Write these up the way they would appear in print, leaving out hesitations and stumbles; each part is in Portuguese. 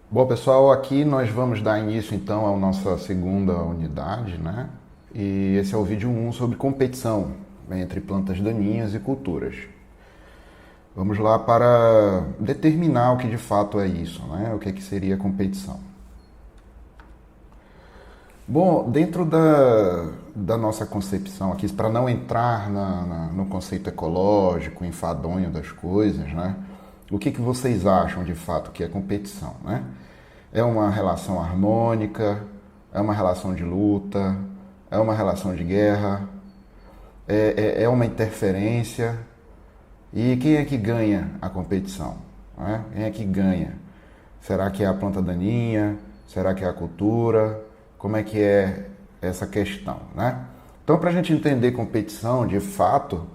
Bom, pessoal, aqui nós vamos dar início então à nossa segunda unidade, né? E esse é o vídeo 1 sobre competição entre plantas daninhas e culturas. Vamos lá para determinar o que de fato é isso, né? O que é que seria competição. Bom, dentro da nossa concepção aqui, para não entrar no conceito ecológico, enfadonho das coisas, né? O que vocês acham de fato que é competição, né? É uma relação harmônica? É uma relação de luta? É uma relação de guerra? É uma interferência? E quem é que ganha a competição? Né? Quem é que ganha? Será que é a planta daninha? Será que é a cultura? Como é que é essa questão, né? Então, para a gente entender competição de fato,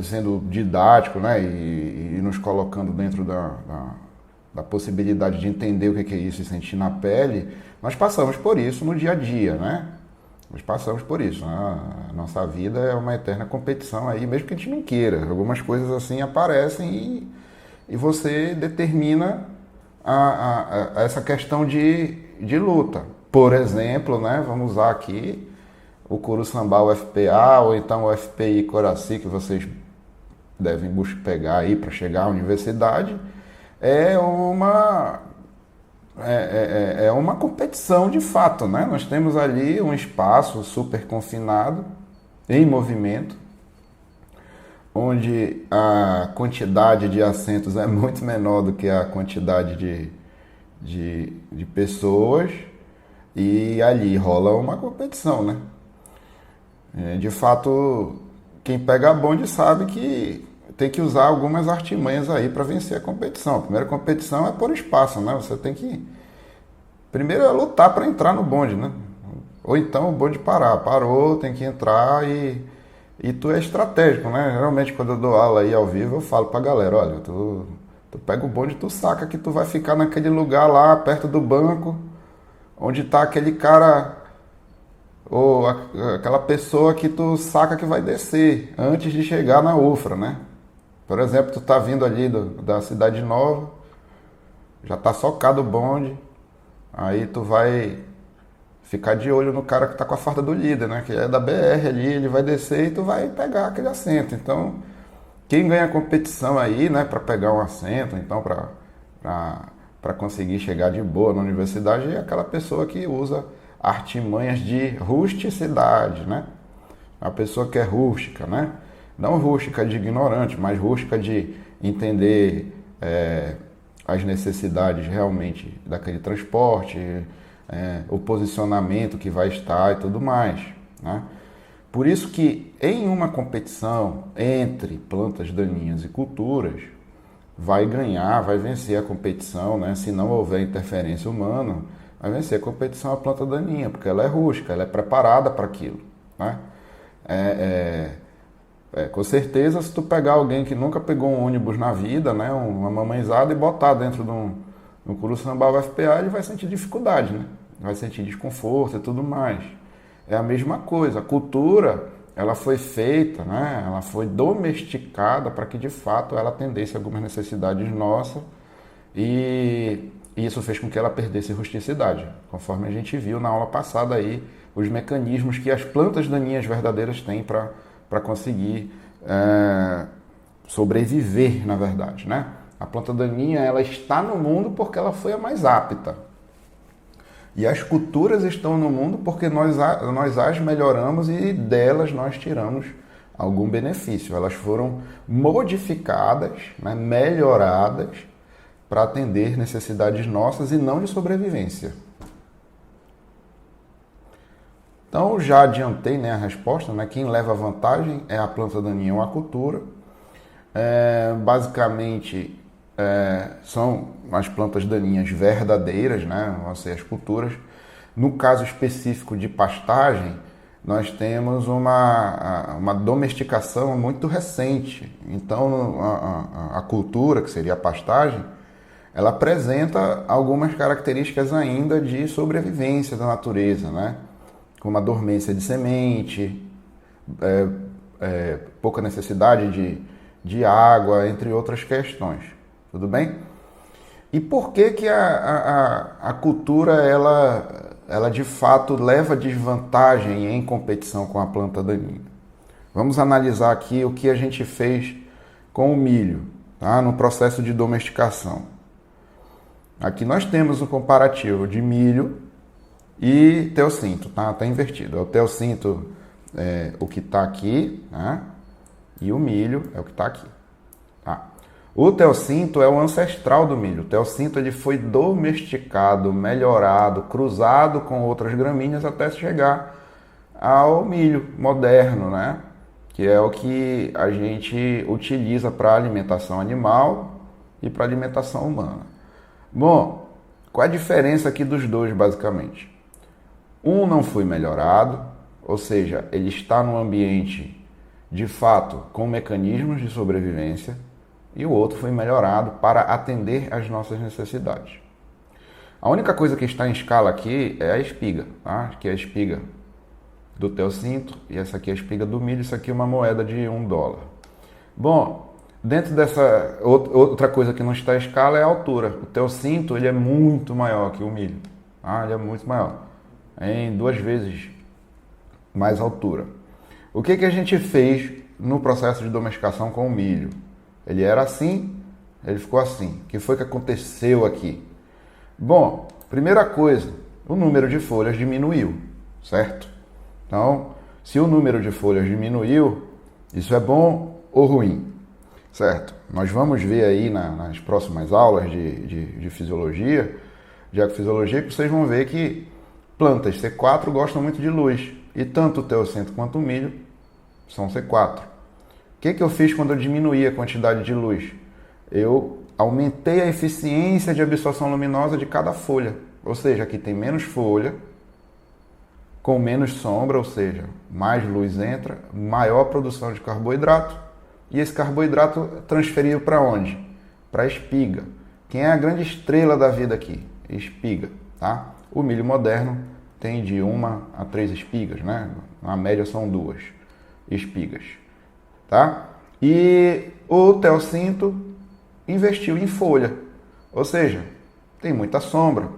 sendo didático, né, e nos colocando dentro da possibilidade de entender o que é isso e sentir na pele, nós passamos por isso no dia a dia, né? Nós passamos por isso, né? A nossa vida é uma eterna competição aí, mesmo que a gente não queira. Algumas coisas assim aparecem e você determina essa questão de luta. Por exemplo, né, vamos usar aqui o Curuçambá UFPA ou então o FPI Coraci, que vocês devem pegar aí para chegar à universidade, é uma é uma competição de fato, né? Nós temos ali um espaço super confinado, em movimento, onde a quantidade de assentos é muito menor do que a quantidade de pessoas, e ali rola uma competição, né? De fato, quem pega bonde sabe que tem que usar algumas artimanhas aí para vencer a competição. A primeira competição é por espaço, né? Você tem que primeiro é lutar para entrar no bonde, né? Ou então o bonde parar. Parou, tem que entrar e tu é estratégico, né? Geralmente quando eu dou aula aí ao vivo, eu falo pra galera, olha, tu pega o bonde, tu saca que tu vai ficar naquele lugar lá, perto do banco, onde tá aquele cara ou aquela pessoa que tu saca que vai descer antes de chegar na UFRA, né? Por exemplo, tu tá vindo ali da Cidade Nova, já tá socado o bonde, aí tu vai ficar de olho no cara que tá com a farda do líder, né? Que é da BR ali, ele vai descer e tu vai pegar aquele assento. Então, quem ganha a competição aí, né, para pegar um assento, então para conseguir chegar de boa na universidade é aquela pessoa que usa artimanhas de rusticidade, né? A pessoa que é rústica, né? Não rústica de ignorante, mas rústica de entender as necessidades realmente daquele transporte, o posicionamento que vai estar e tudo mais, né? Por isso que em uma competição entre plantas daninhas e culturas, vai ganhar, vai vencer a competição, né? Se não houver interferência humana, vai vencer a competição a planta daninha, porque ela é rústica, ela é preparada para aquilo, né? Com certeza, se tu pegar alguém que nunca pegou um ônibus na vida, né, uma mamãezada, e botar dentro de um Curuçambá UFPA, ele vai sentir dificuldade, né? Vai sentir desconforto e tudo mais. É a mesma coisa. A cultura, ela foi feita, né? Ela foi domesticada para que de fato ela atendesse algumas necessidades nossas e isso fez com que ela perdesse rusticidade, conforme a gente viu na aula passada aí os mecanismos que as plantas daninhas verdadeiras têm para conseguir sobreviver, na verdade, né? A planta daninha, ela está no mundo porque ela foi a mais apta. E as culturas estão no mundo porque nós as melhoramos e delas nós tiramos algum benefício. Elas foram modificadas, né, melhoradas para atender necessidades nossas e não de sobrevivência. Então, já adiantei, né, a resposta, né? Quem leva vantagem é a planta daninha ou a cultura. Basicamente, são as plantas daninhas verdadeiras, né? Vão ser as culturas. No caso específico de pastagem, nós temos uma domesticação muito recente. Então, a cultura, que seria a pastagem, ela apresenta algumas características ainda de sobrevivência da natureza, né? Como a dormência de semente, pouca necessidade de água, entre outras questões. Tudo bem? E por que que a cultura, ela de fato leva desvantagem em competição com a planta daninha? Vamos analisar aqui o que a gente fez com o milho, tá? No processo de domesticação. Aqui nós temos um comparativo de milho e teossinto, tá? Tá invertido. O teossinto é o que está aqui, né? E o milho é o que está aqui. Tá? O teossinto é o ancestral do milho. O teossinto ele foi domesticado, melhorado, cruzado com outras gramíneas até chegar ao milho moderno, né? Que é o que a gente utiliza para alimentação animal e para alimentação humana. Bom, qual é a diferença aqui dos dois, basicamente? Um não foi melhorado, ou seja, ele está num ambiente, de fato, com mecanismos de sobrevivência, e o outro foi melhorado para atender às nossas necessidades. A única coisa que está em escala aqui é a espiga, tá? Que é a espiga do teossinto, e essa aqui é a espiga do milho, isso aqui é uma moeda de $1. Bom, dentro dessa outra coisa que não está em escala é a altura. O teossinto ele é muito maior que o milho, tá? Ele é muito maior, em 2 vezes mais altura. O que que a gente fez no processo de domesticação com o milho? Ele era assim, ele ficou assim. O que foi que aconteceu aqui? Bom, primeira coisa, o número de folhas diminuiu, certo? Então, se o número de folhas diminuiu, isso é bom ou ruim, certo? Nós vamos ver aí nas próximas aulas de fisiologia, de ecofisiologia, que vocês vão ver que plantas C4 gostam muito de luz, e tanto o teossinto quanto o milho são C4. O que eu fiz quando eu diminuí a quantidade de luz? Eu aumentei a eficiência de absorção luminosa de cada folha. Ou seja, aqui tem menos folha, com menos sombra, ou seja, mais luz entra, maior produção de carboidrato. E esse carboidrato transferiu para onde? Para a espiga. Quem é a grande estrela da vida aqui? Espiga, tá? O milho moderno tem de 1 a 3 espigas, né? Na média são 2 espigas. Tá? E o teossinto investiu em folha, ou seja, tem muita sombra.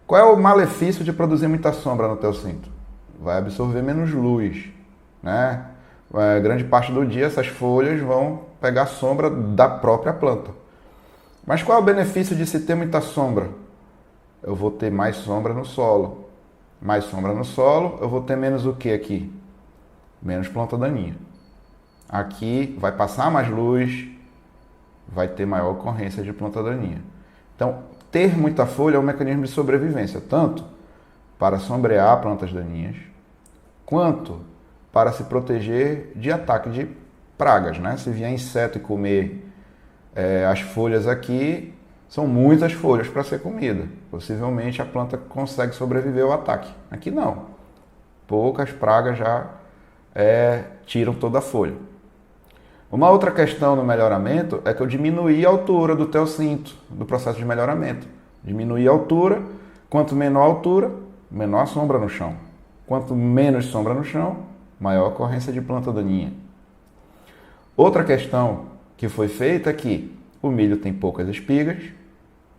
Qual é o malefício de produzir muita sombra no teossinto? Vai absorver menos luz, né? Grande parte do dia essas folhas vão pegar sombra da própria planta. Mas qual é o benefício de se ter muita sombra? Eu vou ter mais sombra no solo. Mais sombra no solo, eu vou ter menos o que aqui? Menos planta daninha. Aqui vai passar mais luz, vai ter maior ocorrência de planta daninha. Então, ter muita folha é um mecanismo de sobrevivência, tanto para sombrear plantas daninhas, quanto para se proteger de ataque de pragas, né? Se vier inseto e comer as folhas aqui, são muitas folhas para ser comida. Possivelmente a planta consegue sobreviver ao ataque. Aqui não. Poucas pragas já tiram toda a folha. Uma outra questão no melhoramento é que eu diminuí a altura do teossinto, do processo de melhoramento. Diminuí a altura, quanto menor a altura, menor a sombra no chão. Quanto menos sombra no chão, maior a ocorrência de planta daninha. Outra questão que foi feita é que o milho tem poucas espigas,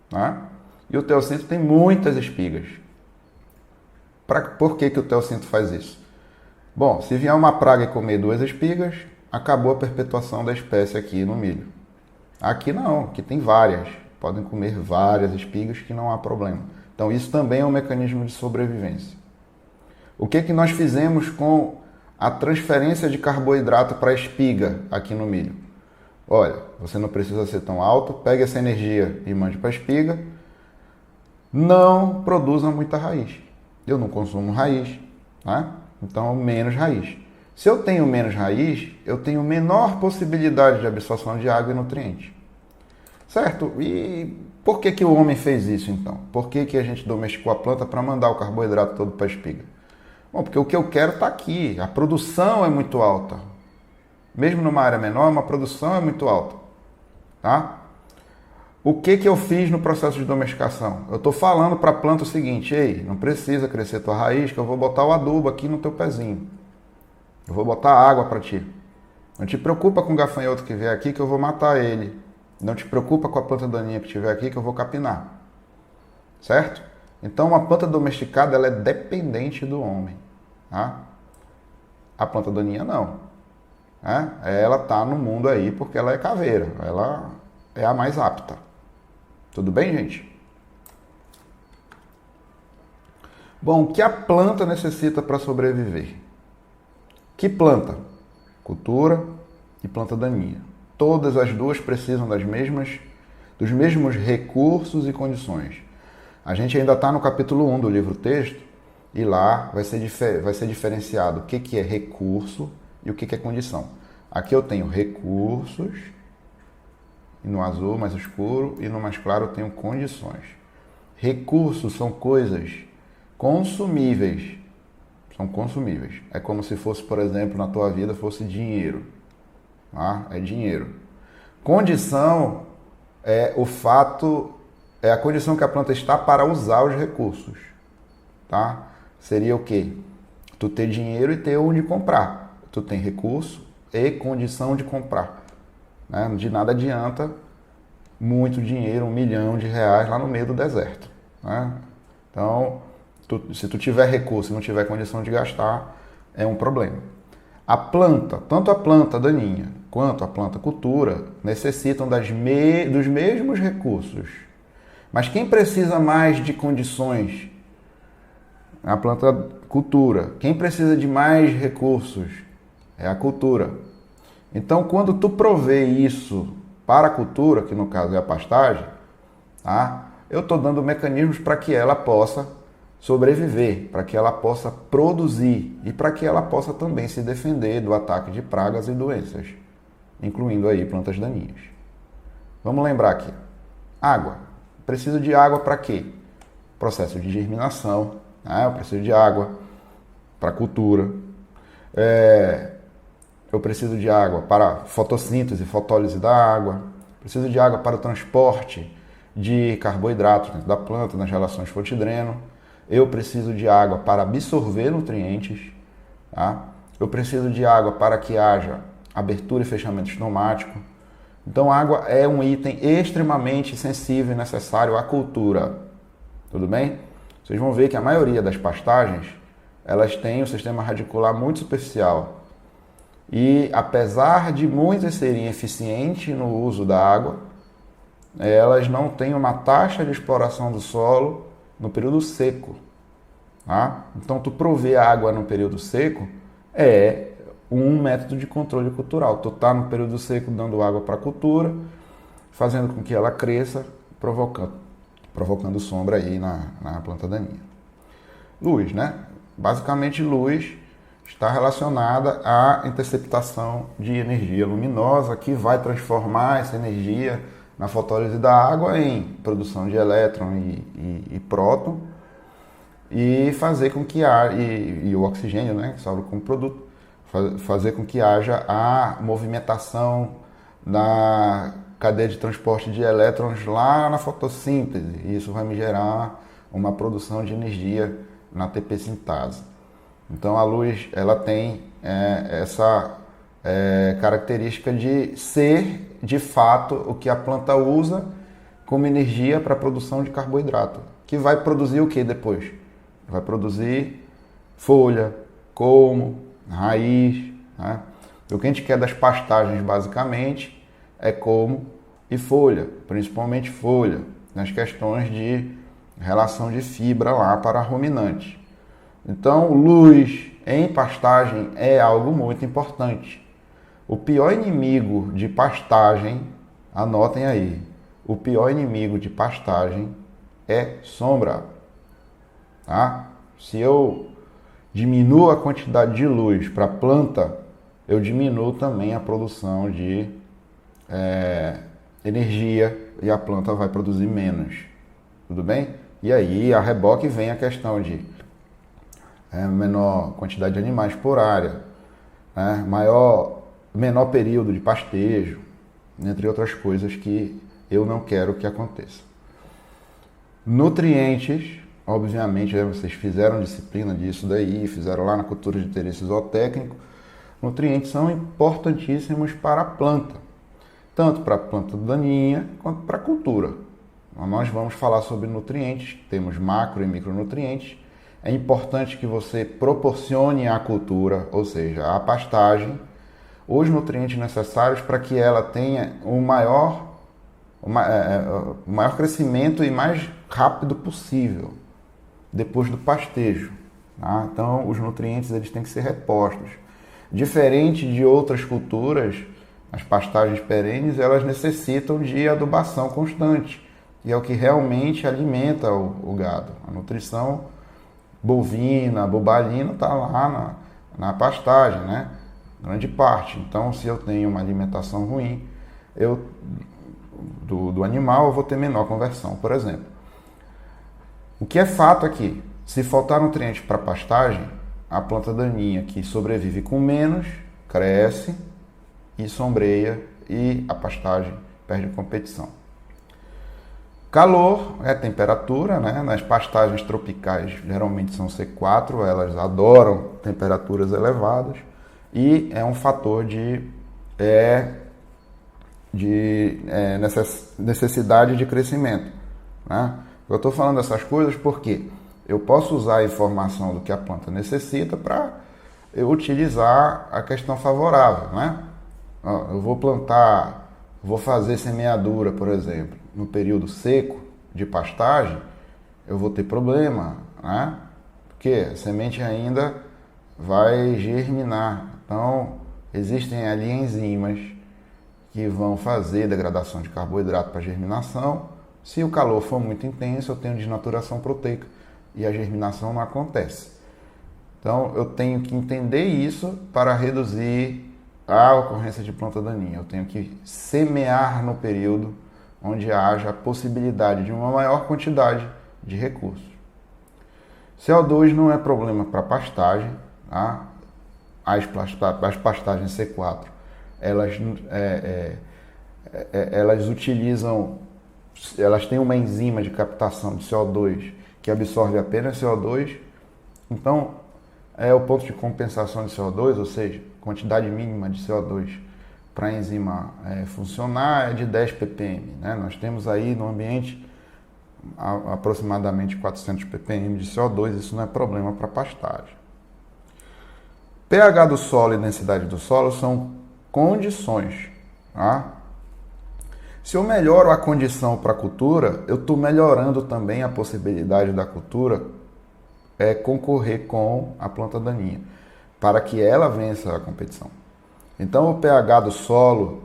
tá? E o teossinto tem muitas espigas. Por que o teossinto faz isso? Bom, se vier uma praga e comer 2 espigas, acabou a perpetuação da espécie aqui no milho. Aqui não, aqui tem várias. Podem comer várias espigas que não há problema. Então isso também é um mecanismo de sobrevivência. O que nós fizemos com a transferência de carboidrato para a espiga aqui no milho? Olha, você não precisa ser tão alto, pegue essa energia e mande para a espiga. Não produza muita raiz. Eu não consumo raiz, tá? Então menos raiz. Se eu tenho menos raiz, eu tenho menor possibilidade de absorção de água e nutrientes. Certo? E por que o homem fez isso então? Por que a gente domesticou a planta para mandar o carboidrato todo para a espiga? Bom, porque o que eu quero está aqui. A produção é muito alta. Mesmo numa área menor, uma produção é muito alta. Tá? O que eu fiz no processo de domesticação? Eu estou falando para a planta o seguinte: ei, não precisa crescer tua raiz, que eu vou botar o adubo aqui no teu pezinho. Eu vou botar água para ti. Não te preocupa com o gafanhoto que vier aqui, que eu vou matar ele. Não te preocupa com a planta daninha que tiver aqui que eu vou capinar. Certo? Então, uma planta domesticada ela é dependente do homem. Tá? A planta daninha não. Né? Ela está no mundo aí porque ela é caveira. Ela é a mais apta. Tudo bem, gente? Bom, o que a planta necessita para sobreviver? Que planta? Cultura e planta daninha. Todas as duas precisam dos mesmos recursos e condições. A gente ainda está no capítulo 1 do livro-texto e lá vai ser diferenciado o que é recurso e o que é condição. Aqui eu tenho recursos, e no azul mais escuro, e no mais claro eu tenho condições. Recursos são coisas consumíveis. São consumíveis. É como se fosse, por exemplo, na tua vida fosse dinheiro. Tá? É dinheiro. Condição é o fato, é a condição que a planta está para usar os recursos. Tá? Seria o quê? Tu ter dinheiro e ter onde comprar. Tu tem recurso e condição de comprar. Né? De nada adianta muito dinheiro, R$1 milhão lá no meio do deserto. Né? Então, se tu tiver recurso e não tiver condição de gastar, é um problema. A planta, tanto a planta daninha quanto a planta cultura, necessitam dos mesmos recursos. Mas quem precisa mais de condições? A planta cultura. Quem precisa de mais recursos? É a cultura. Então, quando tu provê isso para a cultura, que no caso é a pastagem, tá? Eu estou dando mecanismos para que ela possa sobreviver, para que ela possa produzir e para que ela possa também se defender do ataque de pragas e doenças, incluindo aí plantas daninhas. Vamos lembrar aqui. Água. Preciso de água para quê? Processo de germinação. Né? Eu preciso de água para cultura. Eu preciso de água para fotossíntese, fotólise da água. Preciso de água para o transporte de carboidratos dentro da planta, nas relações fonte-dreno. Eu preciso de água para absorver nutrientes. Tá? Eu preciso de água para que haja abertura e fechamento pneumático. Então, a água é um item extremamente sensível e necessário à cultura. Tudo bem? Vocês vão ver que a maioria das pastagens, elas têm um sistema radicular muito superficial. E, apesar de muitas serem eficientes no uso da água, elas não têm uma taxa de exploração do solo no período seco. Tá? Então, tu prover água no período seco é um método de controle cultural. Tu tá no período seco dando água para a cultura, fazendo com que ela cresça, provocando sombra aí na planta daninha. Luz, né? Basicamente, luz está relacionada à interceptação de energia luminosa que vai transformar essa energia na fotólise da água em produção de elétron e próton e fazer com que e o oxigênio, né, que sobra como produto, fazer com que haja a movimentação na cadeia de transporte de elétrons lá na fotossíntese. E isso vai me gerar uma produção de energia na ATP sintase. Então a luz ela tem essa característica de ser de fato o que a planta usa como energia para a produção de carboidrato, que vai produzir o que depois? Vai produzir folha, colmo, raiz. Né? O que a gente quer das pastagens basicamente é colmo e folha, principalmente folha, nas questões de relação de fibra lá para ruminante. Então, luz em pastagem é algo muito importante. O pior inimigo de pastagem, anotem aí, o pior inimigo de pastagem é sombra. Tá? Se eu diminuo a quantidade de luz para a planta, eu diminuo também a produção de energia e a planta vai produzir menos. Tudo bem? E aí, a reboque vem a questão de menor quantidade de animais por área, né? Menor período de pastejo, entre outras coisas que eu não quero que aconteça. Nutrientes, obviamente, vocês fizeram disciplina disso daí, fizeram lá na cultura de interesse zootécnico. Nutrientes são importantíssimos para a planta. tanto para a planta daninha quanto para a cultura. Então, nós vamos falar sobre nutrientes, temos macro e micronutrientes. É importante que você proporcione à cultura, ou seja, à pastagem, os nutrientes necessários para que ela tenha o maior crescimento e mais rápido possível depois do pastejo. Tá? Então, os nutrientes eles têm que ser repostos. Diferente de outras culturas, as pastagens perenes elas necessitam de adubação constante, que é o que realmente alimenta o gado. A nutrição bovina, bobalina está lá na pastagem, né? Grande parte. Então, se eu tenho uma alimentação ruim, do animal, eu vou ter menor conversão, por exemplo. O que é fato aqui, se faltar nutrientes para a pastagem, a planta daninha que sobrevive com menos, cresce e sombreia e a pastagem perde competição. Calor é temperatura, né? Nas pastagens tropicais geralmente são C4, elas adoram temperaturas elevadas e é um fator de necessidade de crescimento. Né? Eu estou falando essas coisas porque eu posso usar a informação do que a planta necessita para eu utilizar a questão favorável. Né? Eu vou fazer semeadura, por exemplo, no período seco de pastagem, eu vou ter problema, né? Porque a semente ainda vai germinar. Então, existem ali enzimas que vão fazer degradação de carboidrato para germinação. Se o calor for muito intenso, eu tenho desnaturação proteica e a germinação não acontece. Então, eu tenho que entender isso para reduzir a ocorrência de planta daninha. Eu tenho que semear no período onde haja a possibilidade de uma maior quantidade de recursos. CO2 não é problema para pastagem. Tá? As pastagens C4, elas têm uma enzima de captação de CO2 que absorve apenas CO2. Então, o ponto de compensação de CO2, ou seja, quantidade mínima de CO2 para a enzima funcionar é de 10 ppm. Né? Nós temos aí no ambiente aproximadamente 400 ppm de CO2, isso não é problema para pastagem. pH do solo e densidade do solo são condições. Tá? Se eu melhoro a condição para a cultura, eu estou melhorando também a possibilidade da cultura concorrer com a planta daninha, para que ela vença a competição. Então, o pH do solo,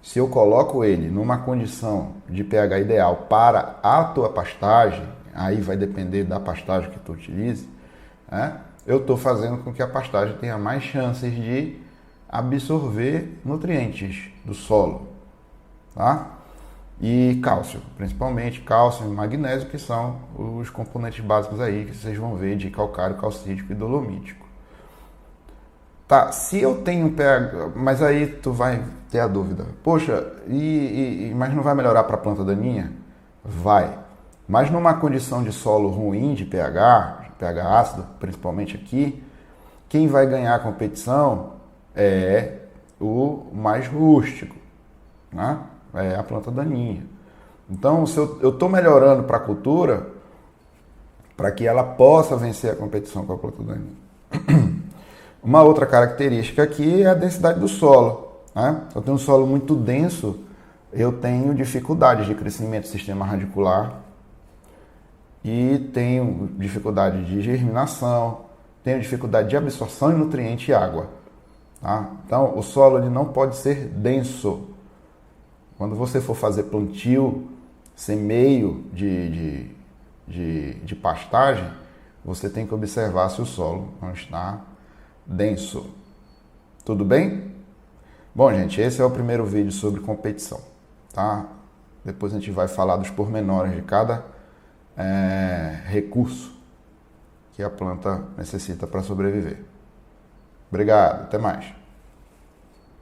se eu coloco ele numa condição de pH ideal para a tua pastagem, aí vai depender da pastagem que tu utilize, né? Eu estou fazendo com que a pastagem tenha mais chances de absorver nutrientes do solo, tá? E cálcio, principalmente cálcio e magnésio, que são os componentes básicos aí que vocês vão ver de calcário, calcítico e dolomítico. Tá, se eu tenho pH, mas aí tu vai ter a dúvida, poxa, mas não vai melhorar para a planta daninha? Vai, mas numa condição de solo ruim de pH ácido, principalmente aqui, quem vai ganhar a competição é o mais rústico, né? É a planta daninha. Então, se eu estou melhorando para a cultura, para que ela possa vencer a competição com a planta daninha. Uma outra característica aqui é a densidade do solo. Né? Se eu tenho um solo muito denso, eu tenho dificuldade de crescimento do sistema radicular e tenho dificuldade de germinação, tenho dificuldade de absorção de nutriente e água. Tá? Então, o solo ele não pode ser denso. Quando você for fazer plantio, semeio de pastagem, você tem que observar se o solo não está denso. Tudo bem? Bom, gente, esse é o primeiro vídeo sobre competição, tá? Depois a gente vai falar dos pormenores de cada recurso que a planta necessita para sobreviver. Obrigado, até mais.